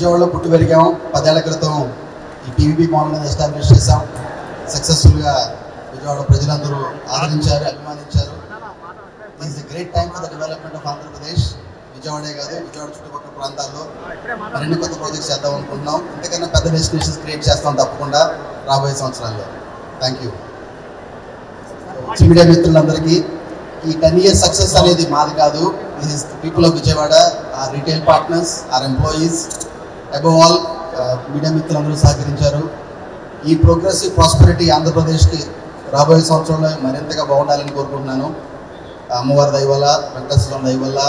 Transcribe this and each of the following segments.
విజయవాడలో పుట్టి పెరిగాం. 10 ఏళ్ల క్రితం ఈ పీవీపీ మోడల్ని ఎస్టాబ్లిష్ చేసాం. సక్సెస్ఫుల్గా విజయవాడ ప్రజలందరూ ఆదరించారు, అభిమానించారు. This is a great time for the development of Andhra Pradesh. విజయవాడే కాదు, విజయవాడ చుట్టుపక్కల ప్రాంతాల్లో మరిన్ని కొత్త ప్రాజెక్ట్స్ చేద్దాం అనుకుంటున్నాం. ఇంతకన్నా పెద్ద డెస్టినేషన్స్ క్రియేట్ చేస్తాం తప్పకుండా రాబోయే సంవత్సరాల్లో. Thank you. మీడియా మిత్రులందరికీ ఈ 10 years సక్సెస్ అనేది మాది కాదు. This is people of Vijayawada, or retail partners, or employees, above all media మిత్రులందరూ సహకరించారు. ఈ ప్రోగ్రెసివ్ ప్రాస్పెరిటీ ఆంధ్రప్రదేశ్కి రాబోయే సంవత్సరంలో మరింతగా బాగుండాలని కోరుకుంటున్నాను. అమ్మవారి దయ వల్ల, వెంకటేశ్వర దయ వల్ల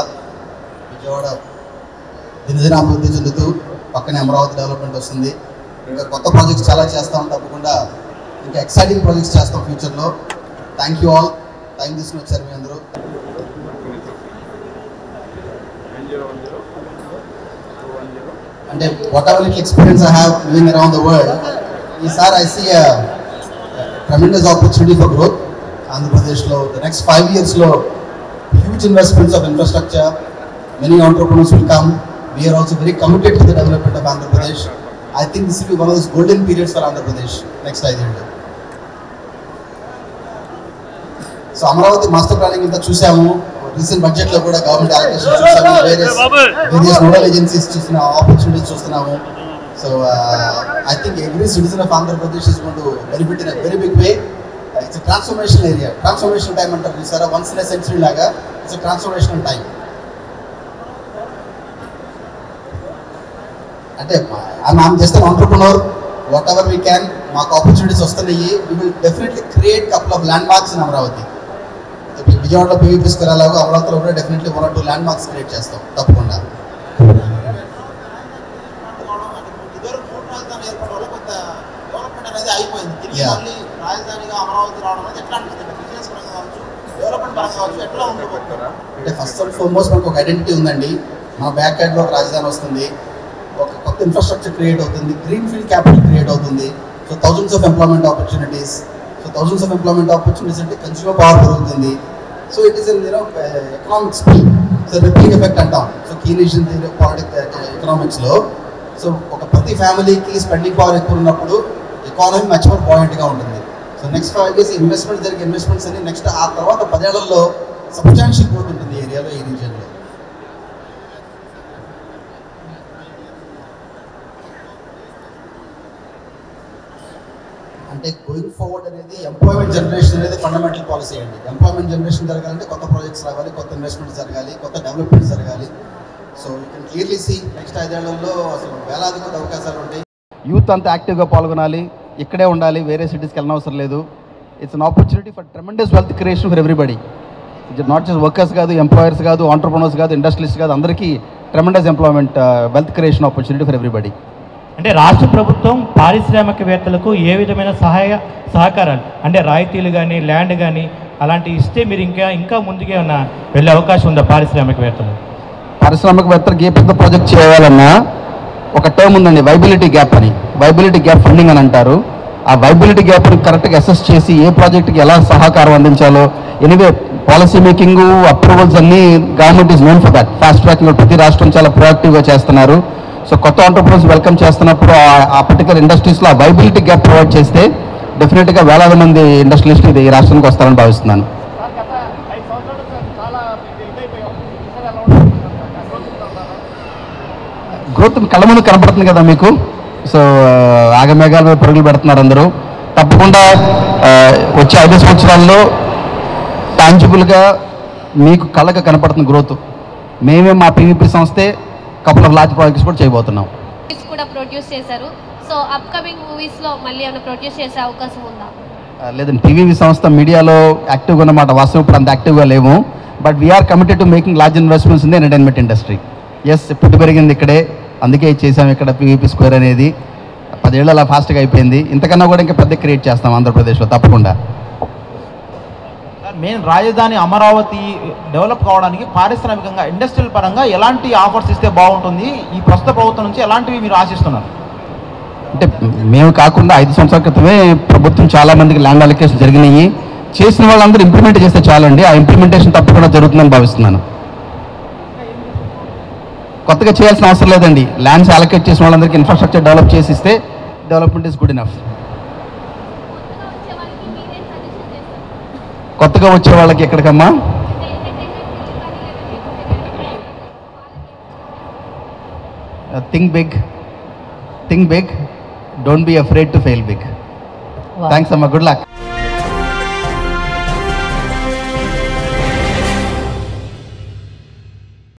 విజయవాడ దినదిన అభివృద్ధి చెందుతూ పక్కనే అమరావతి డెవలప్మెంట్ వస్తుంది. ఇంకా కొత్త ప్రాజెక్ట్స్ చాలా చేస్తాం, తప్పకుండా ఇంకా ఎక్సైటింగ్ ప్రాజెక్ట్స్ చేస్తాం ఫ్యూచర్లో. Thank you all. టైం తీసుకుని వచ్చారు మీ అందరూ. అంటే whatever little experience I have living around the world, ఈసారి I see tremendous opportunity for growth. ఆంధ్రప్రదేశ్లో ద నెక్స్ట్ 5 yearsలో huge investments of infrastructure, many entrepreneurs will come. We are also very committed to the development of Andhra Pradesh. I think this will be one of those golden periods for Andhra Pradesh next 5 years. So Amaravati master planning ఇంత చూసాము. Recent బడ్జెట్లో కూడా government allocation చూసాము. Various nodal agencies చూసిన opportunities చూస్తున్నాము. So I think every citizen of Andhra Pradesh is going to benefit in a very big way. It's a transformational area. Transformational time అంటారు చూసారా, once in a century లాగా. It's a transformational time. అంటే I'm just an entrepreneur. Whatever we can, మాకు opportunities వస్తున్నాయి. We will definitely create couple of landmarks in Amaravati. విజయవాడలో PVP square అలాగో అమరావతిలో కూడా డెఫినెట్లీ 1 or 2 landmarks క్రియేట్ చేస్తాం తప్పకుండా. అంటే ఫస్ట్ అండ్ ఫార్మోస్ట్ మనకు ఒక ఐడెంటిటీ ఉందండి. మన బ్యాక్ హ్యాండ్లో ఒక రాజధాని వస్తుంది, ఒక కొత్త ఇన్ఫ్రాస్ట్రక్చర్ క్రియేట్ అవుతుంది, గ్రీన్ ఫీల్డ్ క్యాపిటల్ క్రియేట్ అవుతుంది. So thousands of employment opportunities. అంటే కన్స్యూమర్ పవర్ పెరుగుతుంది. So it is economic speed. So rippling effect అంటాం. సో కీనేషన్ ఎకనామిక్స్లో సో ఒక ప్రతి ఫ్యామిలీకి స్పెండింగ్ పవర్ ఎక్కువ ఉన్నప్పుడు ఎకానమీ మచ్ మోర్ పాయింట్గా ఉంటుంది. సో నెక్స్ట్ 5 years ఇన్వెస్ట్మెంట్ జరిగే ఇన్వెస్ట్మెంట్స్ అన్ని నెక్స్ట్ ఆ తర్వాత 10 ఏళ్లలో సబ్స్టాన్షియల్ గ్రోత్ ఉంటుంది ఈ ఏరియాలో, ఈ రీజియన్లో. అంటే గోయింగ్ ఫార్వర్డ్ అనేది ఎంప్లాయ్మెంట్ జనరేషన్ అనేది ఫండమెంటల్ పాలసీ అండి. ఎంప్లాయ్మెంట్ జనరేషన్ జరగాలంటే కొత్త ప్రాజెక్ట్స్ రావాలి, కొత్త ఇన్వెస్ట్మెంట్స్ జరగాలి, కొత్త డెవలప్మెంట్స్ జరగాలి. So you can clearly see next 5 ఏళ్లలో అసలు వేలాది కొత్త అవకాశాలు ఉంటాయి. యూత్ అంతా యాక్టివ్గా పాల్గొనాలి, ఇక్కడే ఉండాలి, వేరే సిటీస్కి వెళ్ళనవసరం లేదు. It's an opportunity for tremendous wealth creation for everybody. It's not just workers కాదు, ఎంప్లాయర్స్ కాదు, ఆంటర్ప్రెన్యూర్స్ కాదు, ఇండస్ట్రియలిస్ట్ కాదు, అందరికీ tremendous employment wealth creation opportunity for everybody. అంటే రాష్ట్ర ప్రభుత్వం పారిశ్రామికవేత్తలకు ఏ విధమైన సహకారాలు అంటే రాయితీలు కానీ, ల్యాండ్ కానీ అలాంటివి ఇస్తే మీరు ఇంకా ముందుకే ఉన్న వెళ్ళే అవకాశం ఉందా పారిశ్రామికవేత్తలు? పారిశ్రామికవేత్తలకు ఏ పెద్ద ప్రాజెక్ట్ చేయాలన్నా ఒక టర్మ్ ఉందండి, వైబిలిటీ గ్యాప్ అని. వైబిలిటీ గ్యాప్ ఫండింగ్ అని అంటారు. ఆ వైబిలిటీ గ్యాప్ని కరెక్ట్గా అసెస్ చేసి ఏ ప్రాజెక్ట్కి ఎలా సహకారం అందించాలో, ఎనీవే పాలసీ మేకింగ్, అప్రూవల్స్ అన్నీ government is known for that. Fast tracking ప్రతి రాష్ట్రం చాలా ప్రొయాక్టివ్గా చేస్తున్నారు. సో కొత్త ఆంటర్ప్రెన్యూర్స్ వెల్కమ్ చేస్తున్నప్పుడు ఆ పర్టికులర్ ఇండస్ట్రీస్లో ఆ వైబిలిటీ గ్యాప్ ప్రొవైడ్ చేస్తే డెఫినెట్గా వేలాది మంది ఇండస్ట్రియలిస్టులు ఇది ఈ రాష్ట్రానికి వస్తారని భావిస్తున్నాను. గ్రోత్ కళ్ళ ముందు కనపడుతుంది కదా మీకు. సో ఆగమేఘాల మీద పరుగులు పెడుతున్నారు అందరూ. తప్పకుండా వచ్చే 5 సంవత్సరాల్లో టాంజిబుల్గా మీకు కళ్ళగా కనపడుతున్న గ్రోత్. మేమే మా పీవీపీ సంస్థే కపుల్ ఆఫ్ లార్జ్ ప్రాజెక్ట్స్ కూడా చేయబోతున్నాం. కూడా ప్రొడ్యూస్ చేశారు. సో అప్కమింగ్ మూవీస్లో మళ్ళీ ఏమైనా ప్రొడ్యూస్ చేసే అవకాశం ఉందా? లేదండి, పీవీపీ సంస్థ మీడియాలో యాక్టివ్గా ఉన్నమాట. వాస్తవం ఇప్పుడు అంత యాక్టివ్గా లేవు. But we are committed to making large investments in the entertainment industry. Yes, పుట్టి పెరిగింది ఇక్కడే, అందుకే చేసాం ఇక్కడ పీవీపీ స్క్వేర్ అనేది. 10 ఏళ్ళు అలా ఫాస్ట్గా అయిపోయింది. ఇంతకన్నా కూడా ఇంకా పెద్ద క్రియేట్ చేస్తాం ఆంధ్రప్రదేశ్లో తప్పకుండా. మెయిన్ రాజధాని అమరావతి డెవలప్ కావడానికి పారిశ్రామికంగా, ఇండస్ట్రియల్ పరంగా ఎలాంటి ఆఫర్స్ ఇస్తే బాగుంటుంది, ఈ ప్రస్తుత ప్రభుత్వం నుంచి ఎలాంటివి మీరు ఆశిస్తున్నారు? అంటే మేము కాకుండా 5 సంవత్సరాల క్రితమే ప్రభుత్వం చాలా మందికి ల్యాండ్ అలొకేషన్ జరిగినాయి. చేసిన వాళ్ళందరూ ఇంప్లిమెంట్ చేస్తే చాలండి. ఆ ఇంప్లిమెంటేషన్ తప్పకుండా జరుగుతుందని భావిస్తున్నాను. కొత్తగా చేయాల్సిన అవసరం లేదండి. ల్యాండ్స్ అలొకేట్ చేసిన వాళ్ళందరికీ ఇన్ఫ్రాస్ట్రక్చర్ డెవలప్ చేసి ఇస్తే డెవలప్మెంట్ ఈస్ గుడ్ ఇనఫ్. కొత్తగా వచ్చే వాళ్ళకి ఎక్కడికమ్మా? Think big, don't be afraid to fail big. Thanks అమ్మా, గుడ్ లక్.